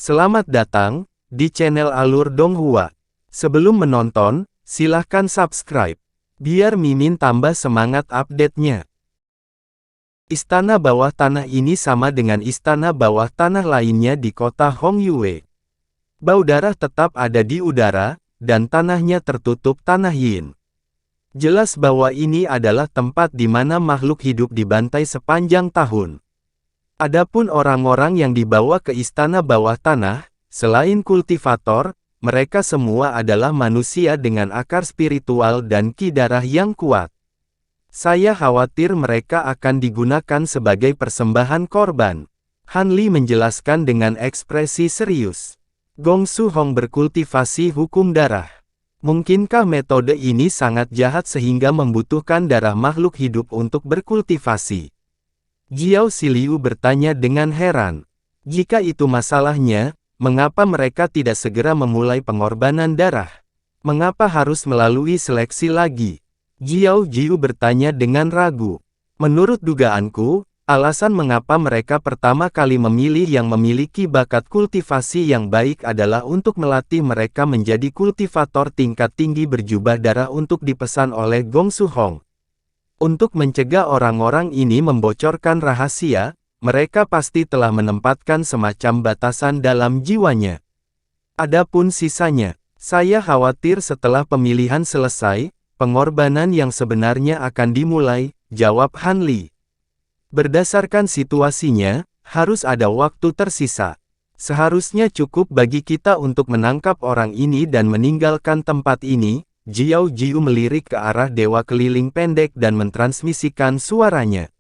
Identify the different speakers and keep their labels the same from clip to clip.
Speaker 1: Selamat datang di channel Alur Donghua. Sebelum menonton, silahkan subscribe, biar Mimin tambah semangat update-nya. Istana bawah tanah ini sama dengan istana bawah tanah lainnya di kota Hongyue. Bau darah tetap ada di udara, dan tanahnya tertutup tanah yin. Jelas bahwa ini adalah tempat di mana makhluk hidup dibantai sepanjang tahun. Adapun orang-orang yang dibawa ke istana bawah tanah, selain kultivator, mereka semua adalah manusia dengan akar spiritual dan ki darah yang kuat. Saya khawatir mereka akan digunakan sebagai persembahan korban. Han Li menjelaskan dengan ekspresi serius. Gong Su Hong berkultivasi hukum darah. Mungkinkah metode ini sangat jahat sehingga membutuhkan darah makhluk hidup untuk berkultivasi? Jiao Siliu bertanya dengan heran. Jika itu masalahnya, mengapa mereka tidak segera memulai pengorbanan darah? Mengapa harus melalui seleksi lagi? Jiao Jiu bertanya dengan ragu. Menurut dugaanku, alasan mengapa mereka pertama kali memilih yang memiliki bakat kultivasi yang baik adalah untuk melatih mereka menjadi kultivator tingkat tinggi berjubah darah untuk dipesan oleh Gong Su Hong. Untuk mencegah orang-orang ini membocorkan rahasia, mereka pasti telah menempatkan semacam batasan dalam jiwanya. Adapun sisanya, saya khawatir setelah pemilihan selesai, pengorbanan yang sebenarnya akan dimulai, jawab Han Li. Berdasarkan situasinya, harus ada waktu tersisa. Seharusnya cukup bagi kita untuk menangkap orang ini dan meninggalkan tempat ini. Jiao Jiu melirik ke arah dewa keliling pendek dan mentransmisikan suaranya.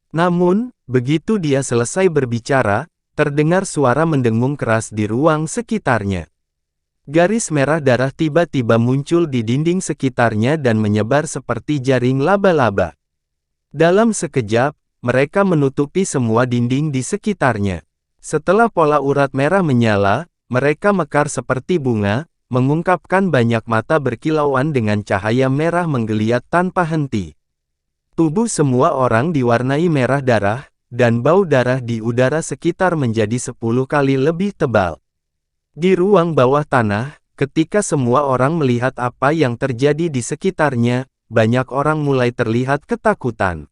Speaker 1: Namun, begitu dia selesai berbicara, terdengar suara mendengung keras di ruang sekitarnya. Garis merah darah tiba-tiba muncul di dinding sekitarnya dan menyebar seperti jaring laba-laba. Dalam sekejap, mereka menutupi semua dinding di sekitarnya. Setelah pola urat merah menyala, mereka mekar seperti bunga, mengungkapkan banyak mata berkilauan dengan cahaya merah menggeliat tanpa henti. Tubuh semua orang diwarnai merah darah, dan bau darah di udara sekitar menjadi 10 kali lebih tebal. Di ruang bawah tanah, ketika semua orang melihat apa yang terjadi di sekitarnya, banyak orang mulai terlihat ketakutan.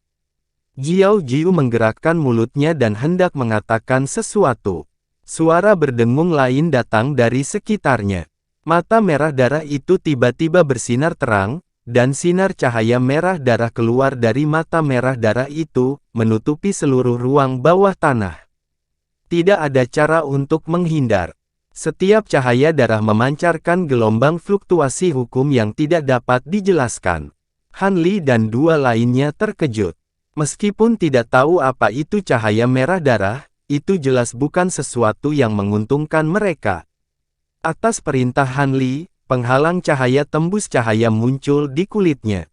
Speaker 1: Jiao Jiu menggerakkan mulutnya dan hendak mengatakan sesuatu. Suara berdengung lain datang dari sekitarnya. Mata merah darah itu tiba-tiba bersinar terang, dan sinar cahaya merah darah keluar dari mata merah darah itu, menutupi seluruh ruang bawah tanah. Tidak ada cara untuk menghindar. Setiap cahaya darah memancarkan gelombang fluktuasi hukum yang tidak dapat dijelaskan. Han Li dan dua lainnya terkejut. Meskipun tidak tahu apa itu cahaya merah darah, itu jelas bukan sesuatu yang menguntungkan mereka. Atas perintah Han Li, penghalang cahaya tembus cahaya muncul di kulitnya.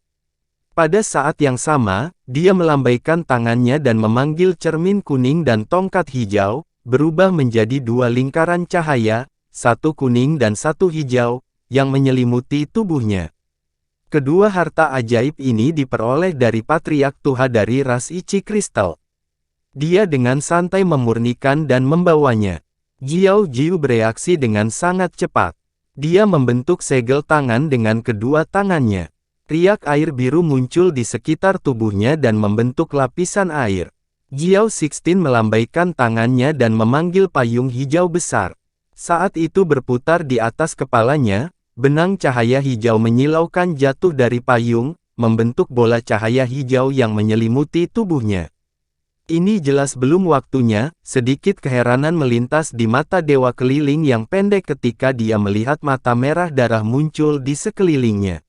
Speaker 1: Pada saat yang sama, dia melambaikan tangannya dan memanggil cermin kuning dan tongkat hijau, berubah menjadi dua lingkaran cahaya, satu kuning dan satu hijau, yang menyelimuti tubuhnya. Kedua harta ajaib ini diperoleh dari Patriark Tuha dari ras Ichi Kristal. Dia dengan santai memurnikan dan membawanya. Jiao Jiu bereaksi dengan sangat cepat. Dia membentuk segel tangan dengan kedua tangannya. Riak air biru muncul di sekitar tubuhnya dan membentuk lapisan air. Jiao Sixteen melambaikan tangannya dan memanggil payung hijau besar. Saat itu berputar di atas kepalanya, benang cahaya hijau menyilaukan jatuh dari payung, membentuk bola cahaya hijau yang menyelimuti tubuhnya. Ini jelas belum waktunya, sedikit keheranan melintas di mata dewa keliling yang pendek ketika dia melihat mata merah darah muncul di sekelilingnya.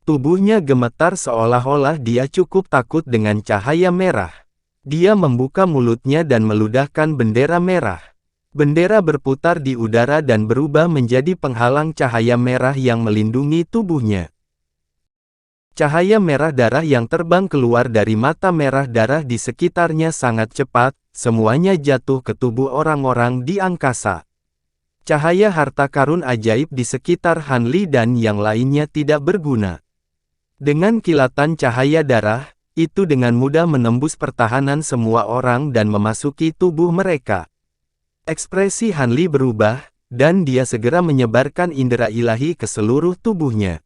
Speaker 1: Tubuhnya gemetar seolah-olah dia cukup takut dengan cahaya merah. Dia membuka mulutnya dan meludahkan bendera merah. Bendera berputar di udara dan berubah menjadi penghalang cahaya merah yang melindungi tubuhnya. Cahaya merah darah yang terbang keluar dari mata merah darah di sekitarnya sangat cepat, semuanya jatuh ke tubuh orang-orang di angkasa. Cahaya harta karun ajaib di sekitar Han Li dan yang lainnya tidak berguna. Dengan kilatan cahaya darah, itu dengan mudah menembus pertahanan semua orang dan memasuki tubuh mereka. Ekspresi Han Li berubah, dan dia segera menyebarkan indera ilahi ke seluruh tubuhnya.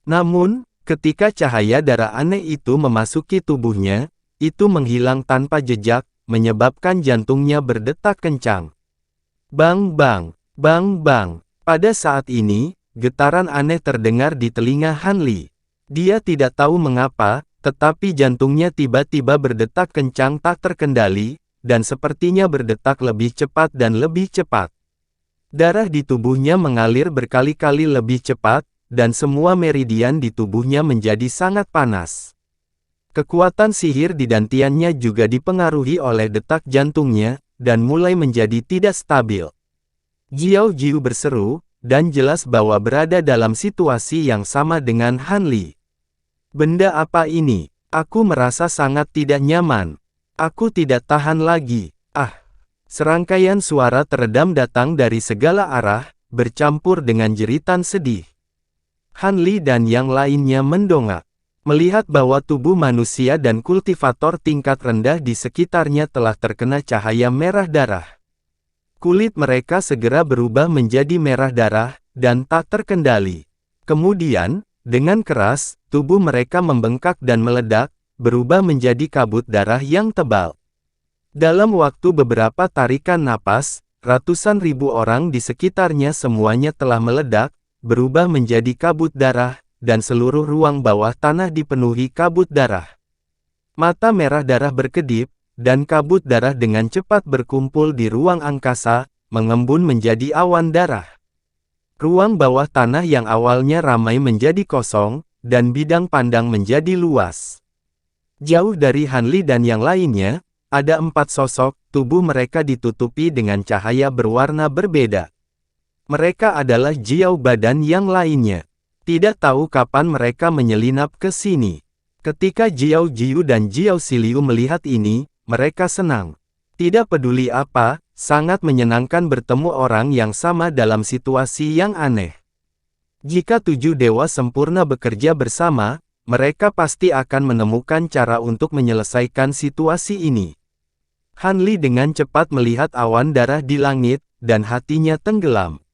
Speaker 1: Namun, ketika cahaya darah aneh itu memasuki tubuhnya, itu menghilang tanpa jejak, menyebabkan jantungnya berdetak kencang. Bang bang, bang bang. Pada saat ini, getaran aneh terdengar di telinga Han Li. Dia tidak tahu mengapa, tetapi jantungnya tiba-tiba berdetak kencang tak terkendali, dan sepertinya berdetak lebih cepat dan lebih cepat. Darah di tubuhnya mengalir berkali-kali lebih cepat, dan semua meridian di tubuhnya menjadi sangat panas. Kekuatan sihir di dantiannya juga dipengaruhi oleh detak jantungnya, dan mulai menjadi tidak stabil. Jiao Jiu berseru, dan jelas bahwa berada dalam situasi yang sama dengan Han Li. Benda apa ini? Aku merasa sangat tidak nyaman. Aku tidak tahan lagi. Ah! Serangkaian suara teredam datang dari segala arah, bercampur dengan jeritan sedih. Han Li dan yang lainnya mendongak. Melihat bahwa tubuh manusia dan kultivator tingkat rendah di sekitarnya telah terkena cahaya merah darah. Kulit mereka segera berubah menjadi merah darah, dan tak terkendali. Kemudian, dengan keras, tubuh mereka membengkak dan meledak, berubah menjadi kabut darah yang tebal. Dalam waktu beberapa tarikan napas, ratusan ribu orang di sekitarnya semuanya telah meledak, berubah menjadi kabut darah, dan seluruh ruang bawah tanah dipenuhi kabut darah. Mata merah darah berkedip, dan kabut darah dengan cepat berkumpul di ruang angkasa, mengembun menjadi awan darah. Ruang bawah tanah yang awalnya ramai menjadi kosong, dan bidang pandang menjadi luas. Jauh dari Han Li dan yang lainnya, ada 4 sosok, tubuh mereka ditutupi dengan cahaya berwarna berbeda. Mereka adalah Jiao Ba dan yang lainnya. Tidak tahu kapan mereka menyelinap ke sini. Ketika Jiao Jiu dan Jiao Siliu melihat ini, mereka senang. Tidak peduli apa, sangat menyenangkan bertemu orang yang sama dalam situasi yang aneh. Jika 7 dewa sempurna bekerja bersama, mereka pasti akan menemukan cara untuk menyelesaikan situasi ini. Han Li dengan cepat melihat awan darah di langit, dan hatinya tenggelam.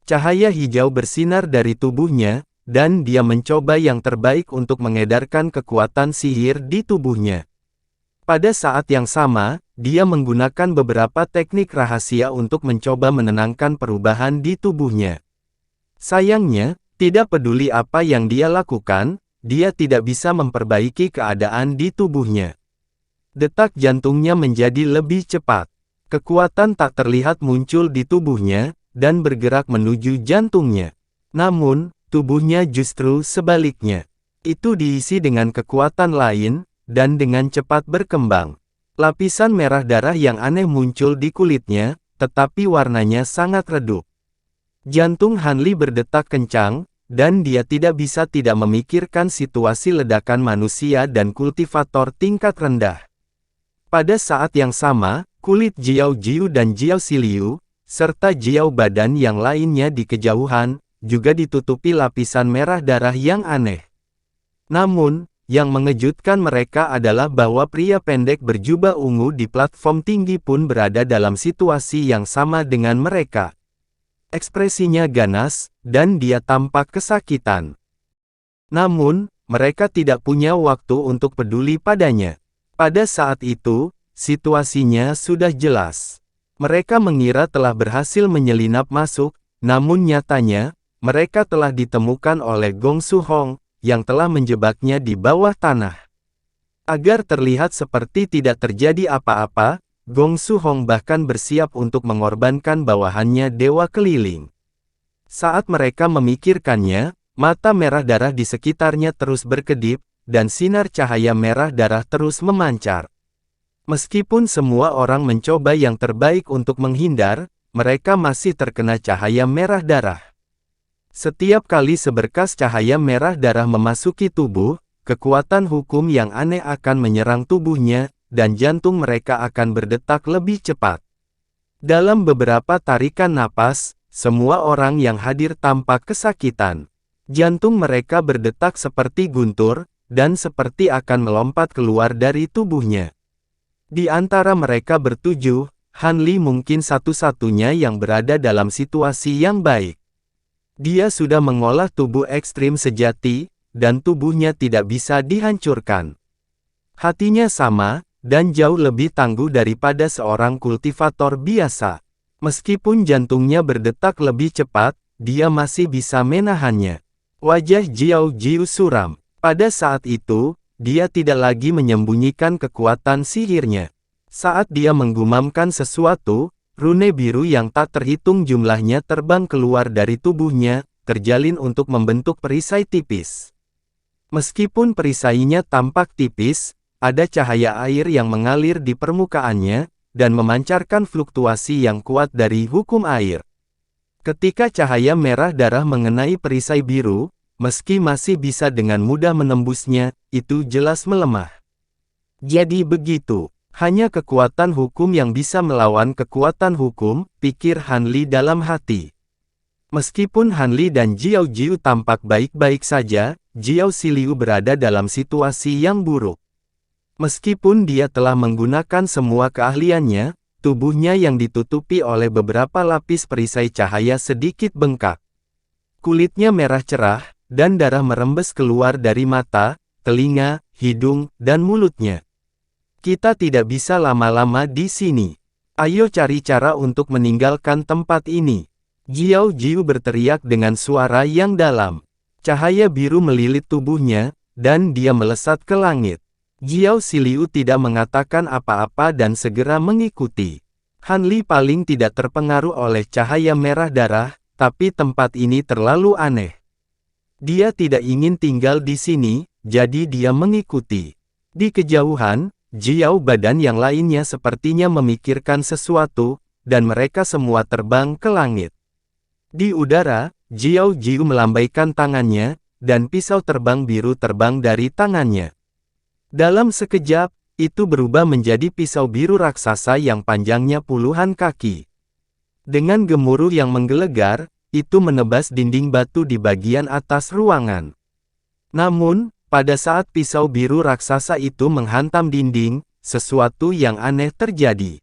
Speaker 1: Cahaya hijau bersinar dari tubuhnya, dan dia mencoba yang terbaik untuk mengedarkan kekuatan sihir di tubuhnya. Pada saat yang sama, dia menggunakan beberapa teknik rahasia untuk mencoba menenangkan perubahan di tubuhnya. Sayangnya, tidak peduli apa yang dia lakukan, dia tidak bisa memperbaiki keadaan di tubuhnya. Detak jantungnya menjadi lebih cepat. Kekuatan tak terlihat muncul di tubuhnya, dan bergerak menuju jantungnya. Namun, tubuhnya justru sebaliknya. Itu diisi dengan kekuatan lain, dan dengan cepat berkembang. Lapisan merah darah yang aneh muncul di kulitnya, tetapi warnanya sangat redup. Jantung Han Li berdetak kencang, dan dia tidak bisa tidak memikirkan situasi ledakan manusia dan kultivator tingkat rendah. Pada saat yang sama, kulit Jiao Jiu dan Jiao Siliu, serta Jiao Ba dan yang lainnya di kejauhan, juga ditutupi lapisan merah darah yang aneh. Namun, yang mengejutkan mereka adalah bahwa pria pendek berjubah ungu di platform tinggi pun berada dalam situasi yang sama dengan mereka. Ekspresinya ganas, dan dia tampak kesakitan. Namun, mereka tidak punya waktu untuk peduli padanya. Pada saat itu, situasinya sudah jelas. Mereka mengira telah berhasil menyelinap masuk, namun nyatanya, mereka telah ditemukan oleh Gong Su Hong, yang telah menjebaknya di bawah tanah. Agar terlihat seperti tidak terjadi apa-apa, Gong Su Hong bahkan bersiap untuk mengorbankan bawahannya dewa keliling. Saat mereka memikirkannya, mata merah darah di sekitarnya terus berkedip, dan sinar cahaya merah darah terus memancar. Meskipun semua orang mencoba yang terbaik untuk menghindar, mereka masih terkena cahaya merah darah. Setiap kali seberkas cahaya merah darah memasuki tubuh, kekuatan hukum yang aneh akan menyerang tubuhnya, dan jantung mereka akan berdetak lebih cepat. Dalam beberapa tarikan napas, semua orang yang hadir tampak kesakitan. Jantung mereka berdetak seperti guntur, dan seperti akan melompat keluar dari tubuhnya. Di antara mereka bertujuh, Han Li mungkin satu-satunya yang berada dalam situasi yang baik. Dia sudah mengolah tubuh ekstrim sejati, dan tubuhnya tidak bisa dihancurkan. Hatinya sama, dan jauh lebih tangguh daripada seorang kultivator biasa. Meskipun jantungnya berdetak lebih cepat, dia masih bisa menahannya. Wajah Jiao Jiu suram. Pada saat itu, dia tidak lagi menyembunyikan kekuatan sihirnya. Saat dia menggumamkan sesuatu, rune biru yang tak terhitung jumlahnya terbang keluar dari tubuhnya, terjalin untuk membentuk perisai tipis. Meskipun perisainya tampak tipis, ada cahaya air yang mengalir di permukaannya, dan memancarkan fluktuasi yang kuat dari hukum air. Ketika cahaya merah darah mengenai perisai biru, meski masih bisa dengan mudah menembusnya, itu jelas melemah. Jadi begitu. Hanya kekuatan hukum yang bisa melawan kekuatan hukum, pikir Han Li dalam hati. Meskipun Han Li dan Jiao Jiu tampak baik-baik saja, Jiao Siliu berada dalam situasi yang buruk. Meskipun dia telah menggunakan semua keahliannya, tubuhnya yang ditutupi oleh beberapa lapis perisai cahaya sedikit bengkak. Kulitnya merah cerah, dan darah merembes keluar dari mata, telinga, hidung, dan mulutnya. Kita tidak bisa lama-lama di sini. Ayo cari cara untuk meninggalkan tempat ini. Jiao Jiu berteriak dengan suara yang dalam. Cahaya biru melilit tubuhnya, dan dia melesat ke langit. Jiao Siliu tidak mengatakan apa-apa dan segera mengikuti. Han Li paling tidak terpengaruh oleh cahaya merah darah, tapi tempat ini terlalu aneh. Dia tidak ingin tinggal di sini, jadi dia mengikuti. Di kejauhan, Jiao badan yang lainnya sepertinya memikirkan sesuatu, dan mereka semua terbang ke langit. Di udara, Jiao Jiu melambaikan tangannya, dan pisau terbang biru terbang dari tangannya. Dalam sekejap, itu berubah menjadi pisau biru raksasa yang panjangnya puluhan kaki. Dengan gemuruh yang menggelegar, itu menebas dinding batu di bagian atas ruangan. Namun, pada saat pisau biru raksasa itu menghantam dinding, sesuatu yang aneh terjadi.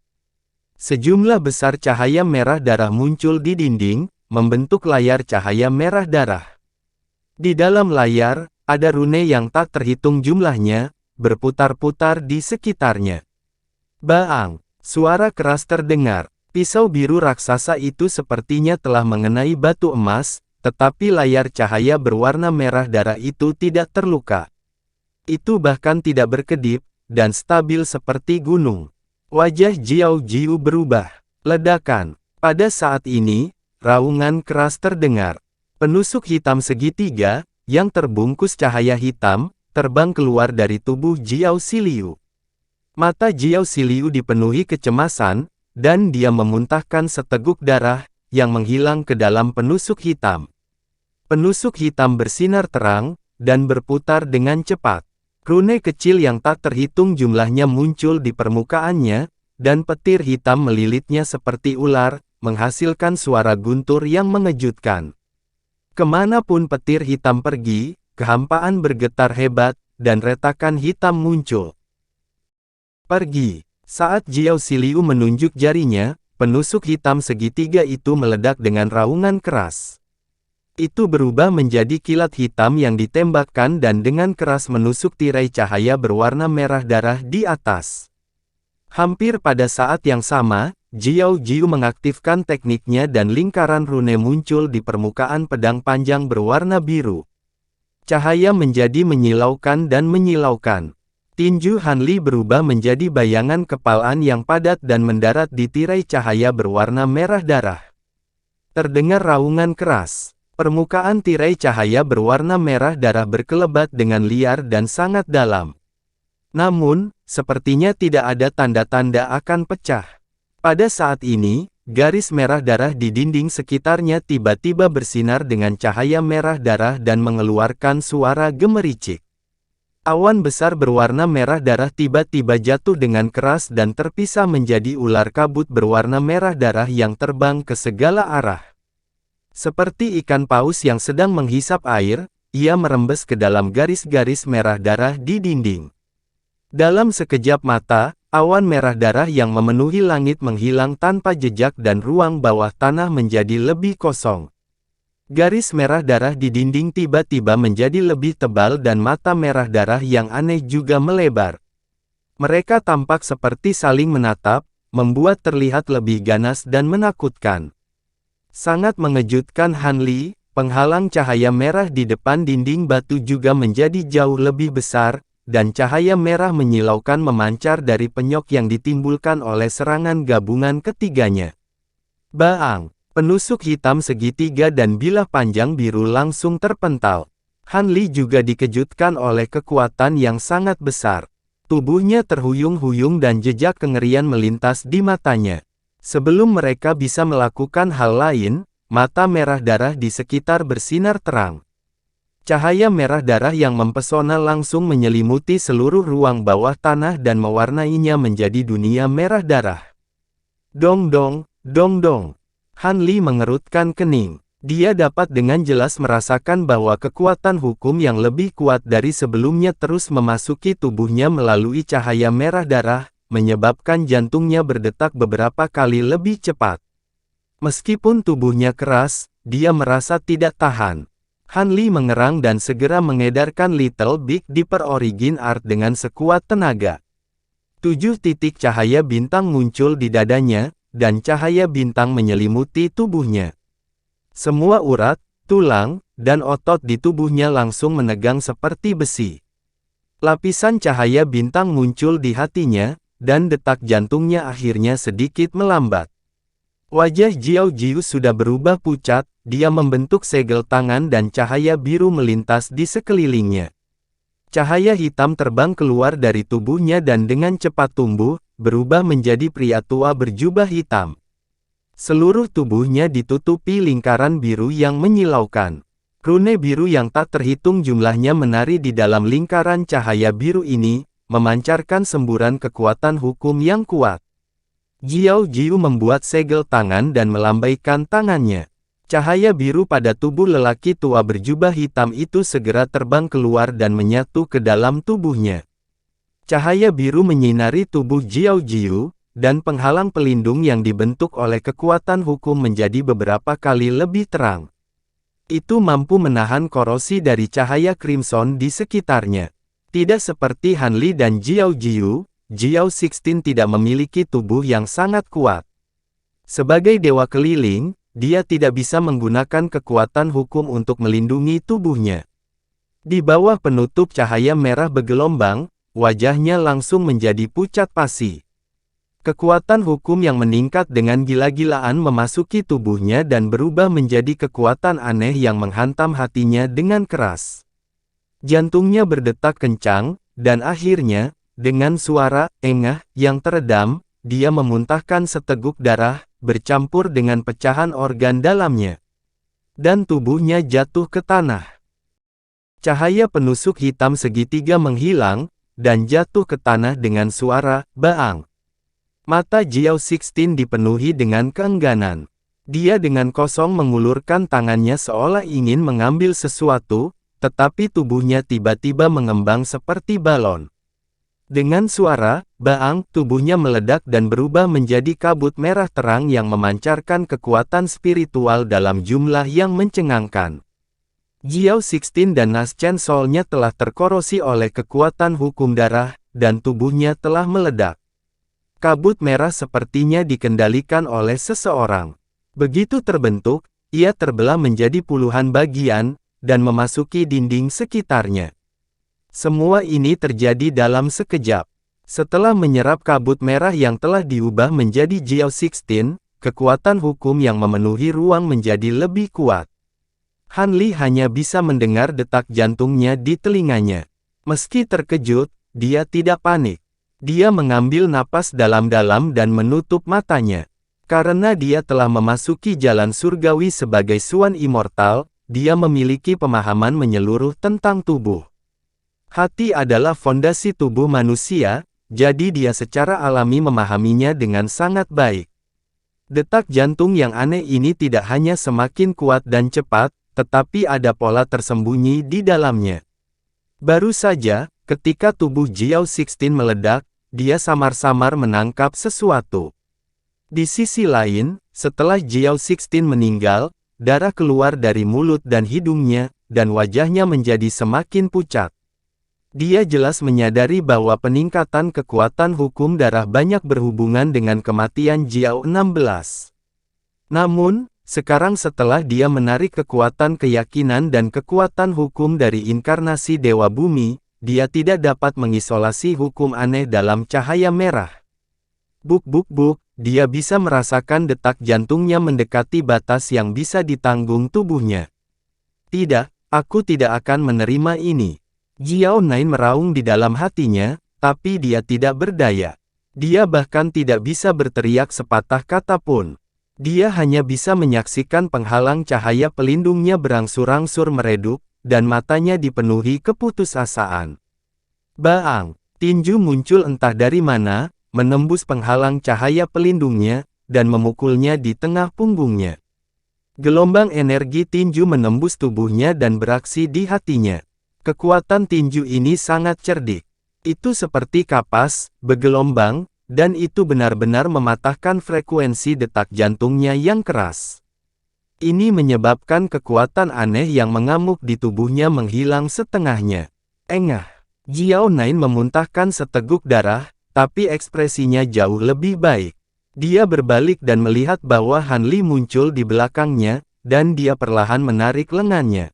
Speaker 1: Sejumlah besar cahaya merah darah muncul di dinding, membentuk layar cahaya merah darah. Di dalam layar, ada rune yang tak terhitung jumlahnya, berputar-putar di sekitarnya. Baang! Suara keras terdengar. Pisau biru raksasa itu sepertinya telah mengenai batu emas, tetapi layar cahaya berwarna merah darah itu tidak terluka. Itu bahkan tidak berkedip, dan stabil seperti gunung. Wajah Jiao Jiu berubah. Ledakan. Pada saat ini, raungan keras terdengar. Penusuk hitam segitiga, yang terbungkus cahaya hitam, terbang keluar dari tubuh Jiao Siliu. Mata Jiao Siliu dipenuhi kecemasan, dan dia memuntahkan seteguk darah, yang menghilang ke dalam penusuk hitam. Penusuk hitam bersinar terang, dan berputar dengan cepat. Rune kecil yang tak terhitung jumlahnya muncul di permukaannya, dan petir hitam melilitnya seperti ular, menghasilkan suara guntur yang mengejutkan. Kemanapun petir hitam pergi, kehampaan bergetar hebat, dan retakan hitam muncul. Pergi. Saat Jiao Siliu menunjuk jarinya, penusuk hitam segitiga itu meledak dengan raungan keras. Itu berubah menjadi kilat hitam yang ditembakkan dan dengan keras menusuk tirai cahaya berwarna merah darah di atas. Hampir pada saat yang sama, Jiao Jiu mengaktifkan tekniknya dan lingkaran rune muncul di permukaan pedang panjang berwarna biru. Cahaya menjadi menyilaukan dan menyilaukan. Tinju Han Li berubah menjadi bayangan kepalan yang padat dan mendarat di tirai cahaya berwarna merah darah. Terdengar raungan keras. Permukaan tirai cahaya berwarna merah darah berkelebat dengan liar dan sangat dalam. Namun, sepertinya tidak ada tanda-tanda akan pecah. Pada saat ini, garis merah darah di dinding sekitarnya tiba-tiba bersinar dengan cahaya merah darah dan mengeluarkan suara gemericik. Awan besar berwarna merah darah tiba-tiba jatuh dengan keras dan terpisah menjadi ular kabut berwarna merah darah yang terbang ke segala arah. Seperti ikan paus yang sedang menghisap air, ia merembes ke dalam garis-garis merah darah di dinding. Dalam sekejap mata, awan merah darah yang memenuhi langit menghilang tanpa jejak dan ruang bawah tanah menjadi lebih kosong. Garis merah darah di dinding tiba-tiba menjadi lebih tebal dan mata merah darah yang aneh juga melebar. Mereka tampak seperti saling menatap, membuat terlihat lebih ganas dan menakutkan. Sangat mengejutkan Han Li, penghalang cahaya merah di depan dinding batu juga menjadi jauh lebih besar, dan cahaya merah menyilaukan memancar dari penyok yang ditimbulkan oleh serangan gabungan ketiganya. Baang! Penusuk hitam segitiga dan bilah panjang biru langsung terpental. Han Li juga dikejutkan oleh kekuatan yang sangat besar. Tubuhnya terhuyung-huyung dan jejak kengerian melintas di matanya. Sebelum mereka bisa melakukan hal lain, mata merah darah di sekitar bersinar terang. Cahaya merah darah yang mempesona langsung menyelimuti seluruh ruang bawah tanah dan mewarnainya menjadi dunia merah darah. Dong dong, dong dong. Han Li mengerutkan kening. Dia dapat dengan jelas merasakan bahwa kekuatan hukum yang lebih kuat dari sebelumnya terus memasuki tubuhnya melalui cahaya merah darah, menyebabkan jantungnya berdetak beberapa kali lebih cepat. Meskipun tubuhnya keras, dia merasa tidak tahan. Han Li mengerang dan segera mengedarkan Little Big Dipper Origin Art dengan sekuat tenaga. 7 titik cahaya bintang muncul di dadanya, dan cahaya bintang menyelimuti tubuhnya. Semua urat, tulang, dan otot di tubuhnya langsung menegang seperti besi. Lapisan cahaya bintang muncul di hatinya, dan detak jantungnya akhirnya sedikit melambat. Wajah Jiao Jiu sudah berubah pucat, dia membentuk segel tangan dan cahaya biru melintas di sekelilingnya. Cahaya hitam terbang keluar dari tubuhnya dan dengan cepat tumbuh, berubah menjadi pria tua berjubah hitam. Seluruh tubuhnya ditutupi lingkaran biru yang menyilaukan. Rune biru yang tak terhitung jumlahnya menari di dalam lingkaran cahaya biru ini, memancarkan semburan kekuatan hukum yang kuat. Jiao Jiu membuat segel tangan dan melambaikan tangannya. Cahaya biru pada tubuh lelaki tua berjubah hitam itu segera terbang keluar dan menyatu ke dalam tubuhnya. Cahaya biru menyinari tubuh Jiao Jiu, dan penghalang pelindung yang dibentuk oleh kekuatan hukum menjadi beberapa kali lebih terang. Itu mampu menahan korosi dari cahaya crimson di sekitarnya. Tidak seperti Han Li dan Jiao Jiu, Jiao Sixteen tidak memiliki tubuh yang sangat kuat. Sebagai dewa keliling, dia tidak bisa menggunakan kekuatan hukum untuk melindungi tubuhnya. Di bawah penutup cahaya merah bergelombang, wajahnya langsung menjadi pucat pasi. Kekuatan hukum yang meningkat dengan gila-gilaan memasuki tubuhnya dan berubah menjadi kekuatan aneh yang menghantam hatinya dengan keras. Jantungnya berdetak kencang, dan akhirnya, dengan suara engah yang teredam, dia memuntahkan seteguk darah, bercampur dengan pecahan organ dalamnya. Dan tubuhnya jatuh ke tanah. Cahaya penusuk hitam segitiga menghilang, dan jatuh ke tanah dengan suara baang. Mata Jiao Sixteen dipenuhi dengan keengganan. Dia dengan kosong mengulurkan tangannya seolah ingin mengambil sesuatu, tetapi tubuhnya tiba-tiba mengembang seperti balon. Dengan suara baang, tubuhnya meledak dan berubah menjadi kabut merah terang yang memancarkan kekuatan spiritual dalam jumlah yang mencengangkan. Jiao Sixteen dan Nas Chen Soul-nya telah terkorosi oleh kekuatan hukum darah, dan tubuhnya telah meledak. Kabut merah sepertinya dikendalikan oleh seseorang. Begitu terbentuk, ia terbelah menjadi puluhan bagian, dan memasuki dinding sekitarnya. Semua ini terjadi dalam sekejap. Setelah menyerap kabut merah yang telah diubah menjadi Jiao Sixteen, kekuatan hukum yang memenuhi ruang menjadi lebih kuat. Han Li hanya bisa mendengar detak jantungnya di telinganya. Meski terkejut, dia tidak panik. Dia mengambil napas dalam-dalam dan menutup matanya. Karena dia telah memasuki jalan surgawi sebagai Suan Immortal, dia memiliki pemahaman menyeluruh tentang tubuh. Hati adalah fondasi tubuh manusia, jadi dia secara alami memahaminya dengan sangat baik. Detak jantung yang aneh ini tidak hanya semakin kuat dan cepat, tetapi ada pola tersembunyi di dalamnya. Baru saja, Ketika tubuh Jiao Sixteen meledak, dia samar-samar menangkap sesuatu. Di sisi lain, setelah Jiao Sixteen meninggal, darah keluar dari mulut dan hidungnya, dan wajahnya menjadi semakin pucat. Dia jelas menyadari bahwa peningkatan kekuatan hukum darah banyak berhubungan dengan kematian Jiao 16. Namun, sekarang setelah dia menarik kekuatan keyakinan dan kekuatan hukum dari inkarnasi Dewa Bumi, dia tidak dapat mengisolasi hukum aneh dalam cahaya merah. Buk, dia bisa merasakan detak jantungnya mendekati batas yang bisa ditanggung tubuhnya. Tidak, aku tidak akan menerima ini. Jiao Nain meraung di dalam hatinya, tapi dia tidak berdaya. Dia bahkan tidak bisa berteriak sepatah kata pun. Dia hanya bisa menyaksikan penghalang cahaya pelindungnya berangsur-angsur meredup, dan matanya dipenuhi keputusasaan. Baang, tinju muncul entah dari mana, menembus penghalang cahaya pelindungnya, dan memukulnya di tengah punggungnya. Gelombang energi tinju menembus tubuhnya dan beraksi di hatinya. Kekuatan tinju ini sangat cerdik. Itu seperti kapas, bergelombang, dan itu benar-benar mematahkan frekuensi detak jantungnya yang keras. Ini menyebabkan kekuatan aneh yang mengamuk di tubuhnya menghilang setengahnya. Engah. Jiao Nain memuntahkan seteguk darah, tapi ekspresinya jauh lebih baik. Dia berbalik dan melihat bahwa Han Li muncul di belakangnya, dan dia perlahan menarik lengannya.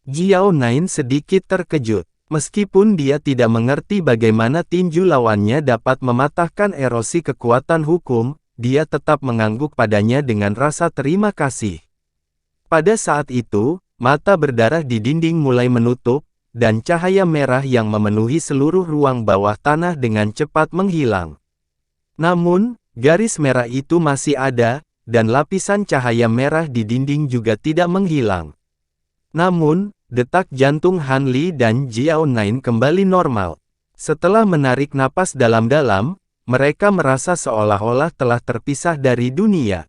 Speaker 1: Jiao Nain sedikit terkejut. Meskipun dia tidak mengerti bagaimana tinju lawannya dapat mematahkan erosi kekuatan hukum, dia tetap mengangguk padanya dengan rasa terima kasih. Pada saat itu, mata berdarah di dinding mulai menutup, dan cahaya merah yang memenuhi seluruh ruang bawah tanah dengan cepat menghilang. Namun, garis merah itu masih ada, dan lapisan cahaya merah di dinding juga tidak menghilang. Namun, detak jantung Han Li dan Jiao Nain kembali normal. Setelah menarik napas dalam-dalam, mereka merasa seolah-olah telah terpisah dari dunia.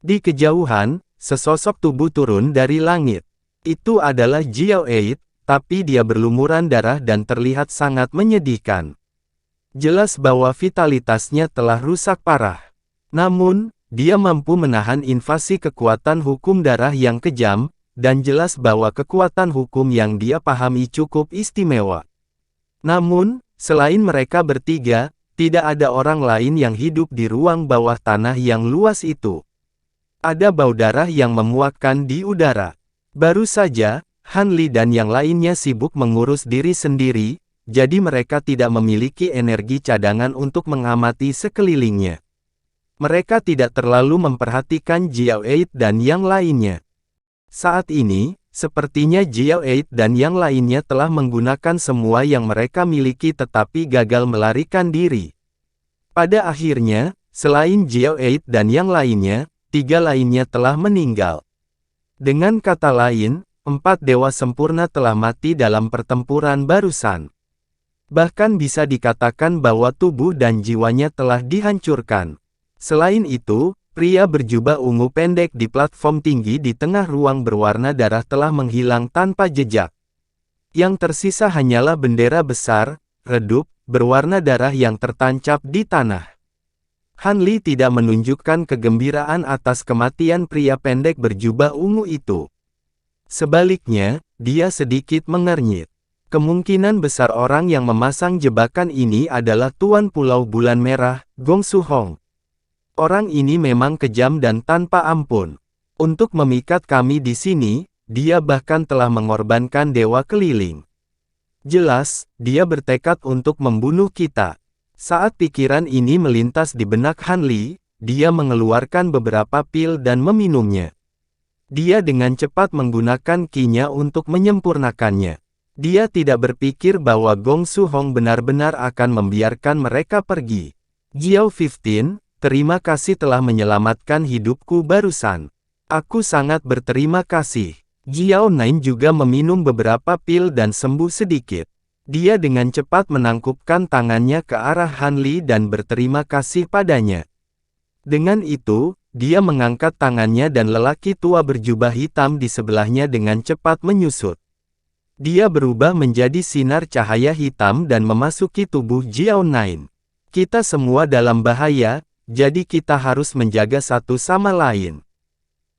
Speaker 1: Di kejauhan, sesosok tubuh turun dari langit. Itu adalah Jiao Eid, tapi dia berlumuran darah dan terlihat sangat menyedihkan. Jelas bahwa vitalitasnya telah rusak parah. Namun, dia mampu menahan invasi kekuatan hukum darah yang kejam, dan jelas bahwa kekuatan hukum yang dia pahami cukup istimewa. Namun, selain mereka bertiga, tidak ada orang lain yang hidup di ruang bawah tanah yang luas itu. Ada bau darah yang memuakkan di udara. Baru saja, Han Li dan yang lainnya sibuk mengurus diri sendiri, jadi mereka tidak memiliki energi cadangan untuk mengamati sekelilingnya. Mereka tidak terlalu memperhatikan Jiao Eid dan yang lainnya. Saat ini, sepertinya Jiao Eid dan yang lainnya telah menggunakan semua yang mereka miliki tetapi gagal melarikan diri. Pada akhirnya, selain Jiao Eid dan yang lainnya, 3 lainnya telah meninggal. Dengan kata lain, 4 dewa sempurna telah mati dalam pertempuran barusan. Bahkan bisa dikatakan bahwa tubuh dan jiwanya telah dihancurkan. Selain itu, pria berjubah ungu pendek di platform tinggi di tengah ruang berwarna darah telah menghilang tanpa jejak. Yang tersisa hanyalah bendera besar, redup, berwarna darah yang tertancap di tanah. Han Li tidak menunjukkan kegembiraan atas kematian pria pendek berjubah ungu itu. Sebaliknya, dia sedikit mengernyit. Kemungkinan besar orang yang memasang jebakan ini adalah Tuan Pulau Bulan Merah, Gong Su Hong. Orang ini memang kejam dan tanpa ampun. Untuk memikat kami di sini, dia bahkan telah mengorbankan dewa keliling. Jelas, dia bertekad untuk membunuh kita. Saat pikiran ini melintas di benak Han Li, dia mengeluarkan beberapa pil dan meminumnya. Dia dengan cepat menggunakan ki-nya untuk menyempurnakannya. Dia tidak berpikir bahwa Gong Su Hong benar-benar akan membiarkan mereka pergi. Jiao 15, terima kasih telah menyelamatkan hidupku barusan. Aku sangat berterima kasih. Jiao Nain juga meminum beberapa pil dan sembuh sedikit. Dia dengan cepat menangkupkan tangannya ke arah Han Li dan berterima kasih padanya. Dengan itu, dia mengangkat tangannya dan lelaki tua berjubah hitam di sebelahnya dengan cepat menyusut. Dia berubah menjadi sinar cahaya hitam dan memasuki tubuh Jiao Nain. Kita semua dalam bahaya, jadi kita harus menjaga satu sama lain.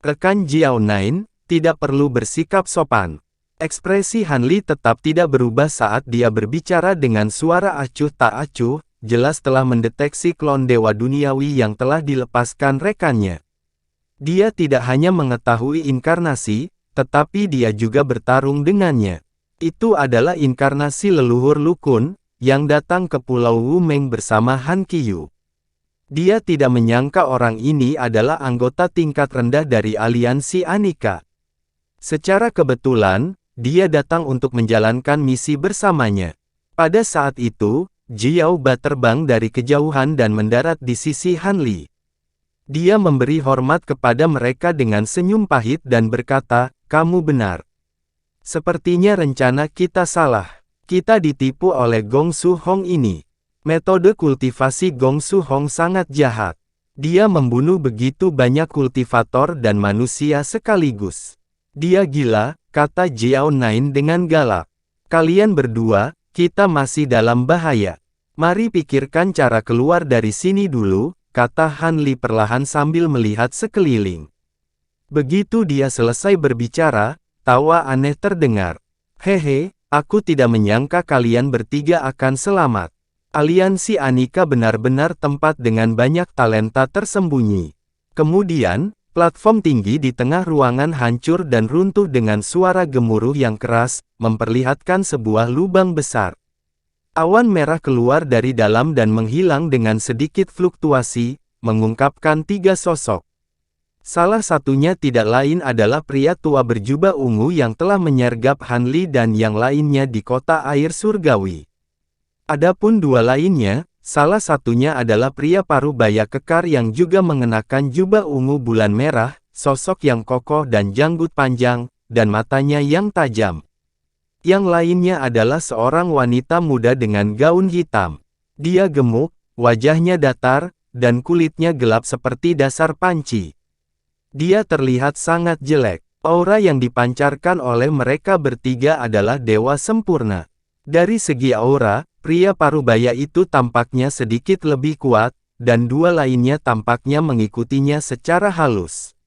Speaker 1: Rekan Jiao Nain, tidak perlu bersikap sopan. Ekspresi Han Li tetap tidak berubah saat dia berbicara dengan suara acuh tak acuh, jelas telah mendeteksi klon dewa duniawi yang telah dilepaskan rekannya. Dia tidak hanya mengetahui inkarnasi, tetapi dia juga bertarung dengannya. Itu adalah inkarnasi leluhur Lu Kun, yang datang ke Pulau Wu Meng bersama Han Qiyu. Dia tidak menyangka orang ini adalah anggota tingkat rendah dari aliansi Anika. Secara kebetulan, dia datang untuk menjalankan misi bersamanya. Pada saat itu, Jiao Ba terbang dari kejauhan dan mendarat di sisi Han Li. Dia memberi hormat kepada mereka dengan senyum pahit dan berkata, "Kamu benar. Sepertinya rencana kita salah. Kita ditipu oleh Gong Su Hong ini. Metode kultivasi Gong Su Hong sangat jahat. Dia membunuh begitu banyak kultivator dan manusia sekaligus. Dia gila," kata Jiao Nain dengan galak. "Kalian berdua, kita masih dalam bahaya. Mari pikirkan cara keluar dari sini dulu," kata Han Li perlahan sambil melihat sekeliling. Begitu dia selesai berbicara, tawa aneh terdengar. "Hehe, aku tidak menyangka kalian bertiga akan selamat. Aliansi Anika benar-benar tempat dengan banyak talenta tersembunyi." Kemudian, platform tinggi di tengah ruangan hancur dan runtuh dengan suara gemuruh yang keras, memperlihatkan sebuah lubang besar. Awan merah keluar dari dalam dan menghilang dengan sedikit fluktuasi, mengungkapkan tiga sosok. Salah satunya tidak lain adalah pria tua berjubah ungu yang telah menyergap Han Li dan yang lainnya di kota air surgawi. Adapun dua lainnya, salah satunya adalah pria parubaya kekar yang juga mengenakan jubah ungu bulan merah, sosok yang kokoh dan janggut panjang, dan matanya yang tajam. Yang lainnya adalah seorang wanita muda dengan gaun hitam. Dia gemuk, wajahnya datar, dan kulitnya gelap seperti dasar panci. Dia terlihat sangat jelek. Aura yang dipancarkan oleh mereka bertiga adalah dewa sempurna. Dari segi aura, pria parubaya itu tampaknya sedikit lebih kuat, dan dua lainnya tampaknya mengikutinya secara halus.